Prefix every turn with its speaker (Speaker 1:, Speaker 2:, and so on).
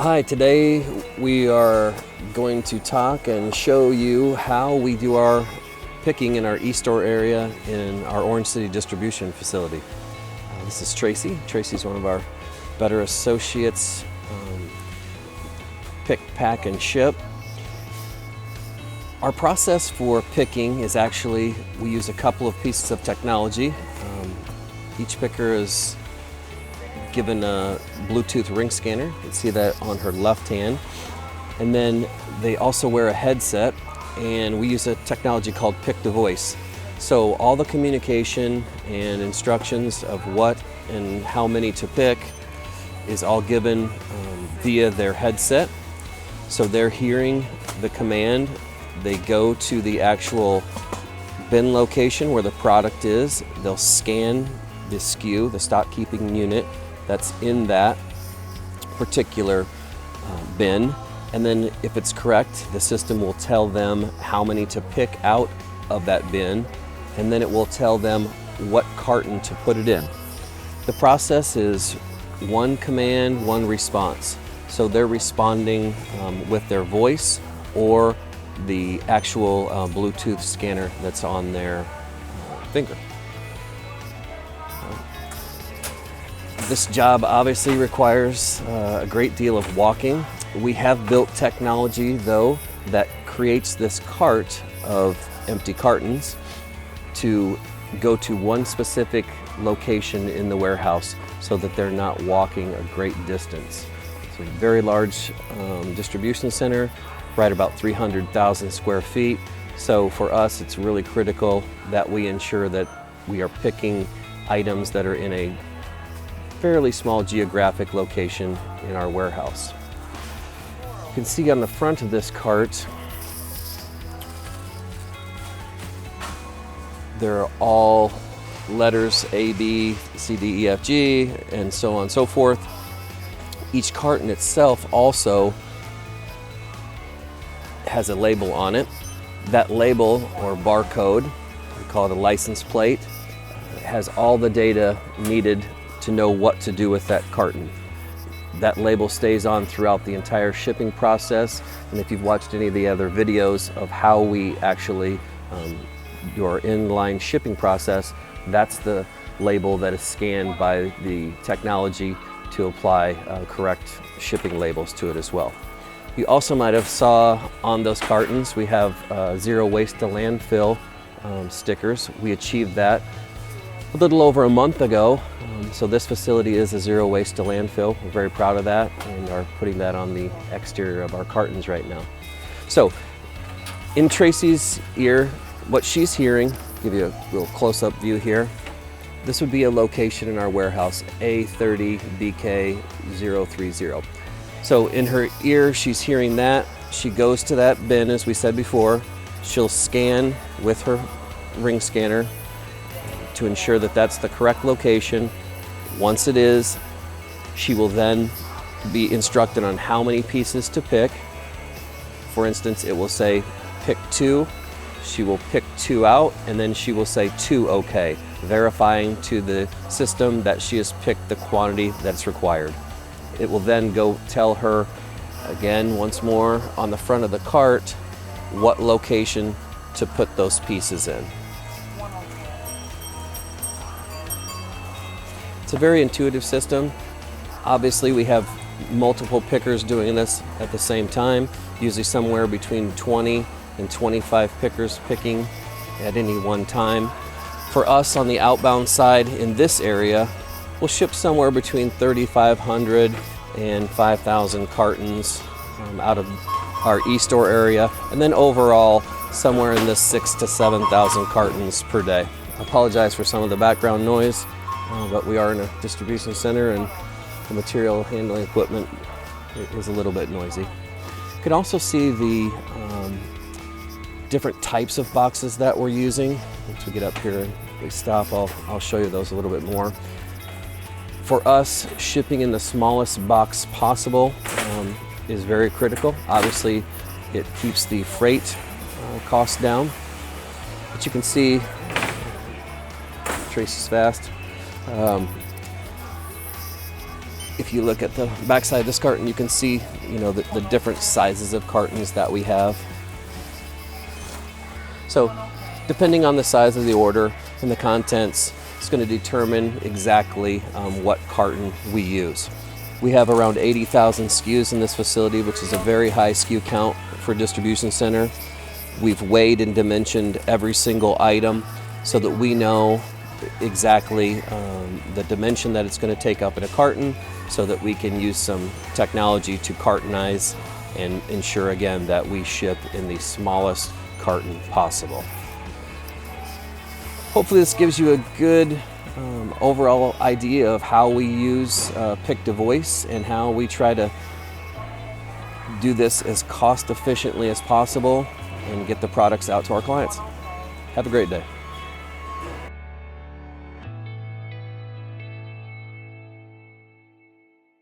Speaker 1: Hi, today we are going to talk and show you how we do our picking in our eStore area in our Orange City distribution facility. This is Tracy. Tracy's one of our better associates. Pick, pack, and ship. Our process for picking is actually, we use a couple of pieces of technology. Each picker is given a Bluetooth ring scanner. You can see that on her left hand. And then they also wear a headset, and we use a technology called Pick to Voice. So all the communication and instructions of what and how many to pick is all given via their headset. So they're hearing the command. They go to the actual bin location where the product is. They'll scan the SKU, the stock keeping unit that's in that particular bin, and then if it's correct, the system will tell them how many to pick out of that bin, and then it will tell them what carton to put it in. The process is one command, one response. So they're responding with their voice or the actual Bluetooth scanner that's on their finger. This job obviously requires a great deal of walking. We have built technology, though, that creates this cart of empty cartons to go to one specific location in the warehouse so that they're not walking a great distance. It's a very large distribution center, right about 300,000 square feet. So for us, it's really critical that we ensure that we are picking items that are in a fairly small geographic location in our warehouse. You can see on the front of this cart, there are all letters A, B, C, D, E, F, G, and so on and so forth. Each carton itself also has a label on it. That label or barcode, we call it a license plate, has all the data needed to know what to do with that carton. That label stays on throughout the entire shipping process, and if you've watched any of the other videos of how we actually do our inline shipping process, that's the label that is scanned by the technology to apply correct shipping labels to it as well. You also might have saw on those cartons we have zero waste to landfill stickers. We achieved that a little over a month ago. So this facility is a zero waste to landfill. We're very proud of that and are putting that on the exterior of our cartons right now. So in Tracy's ear, what she's hearing, give you a little close-up view here. This would be a location in our warehouse, A30BK030. So in her ear, she's hearing that. She goes to that bin, as we said before. She'll scan with her ring scanner to ensure that that's the correct location. Once it is, she will then be instructed on how many pieces to pick. For instance, it will say pick 2. She will pick 2 out, and then she will say 2 okay, verifying to the system that she has picked the quantity that's required. It will then go tell her again, once more, on the front of the cart, what location to put those pieces in. It's a very intuitive system. Obviously, we have multiple pickers doing this at the same time, usually somewhere between 20 and 25 pickers picking at any one time. For us on the outbound side in this area, we'll ship somewhere between 3,500 and 5,000 cartons out of our eStore area, and then overall somewhere in the 6,000 to 7,000 cartons per day. I apologize for some of the background noise. But we are in a distribution center and the material handling equipment is a little bit noisy. You can also see the different types of boxes that we're using. Once we get up here and we stop, I'll show you those a little bit more. For us, shipping in the smallest box possible is very critical. Obviously, it keeps the freight costs down. But you can see, Tracy's fast. If you look at the back side of this carton, you can see, the different sizes of cartons that we have. So depending on the size of the order and the contents, it's going to determine exactly what carton we use. We have around 80,000 SKUs in this facility, which is a very high SKU count for a distribution center. We've weighed and dimensioned every single item so that we know exactly the dimension that it's going to take up in a carton, so that we can use some technology to cartonize and ensure again that we ship in the smallest carton possible. Hopefully this gives you a good overall idea of how we use Pick-to-Voice and how we try to do this as cost efficiently as possible and get the products out to our clients. Have a great day.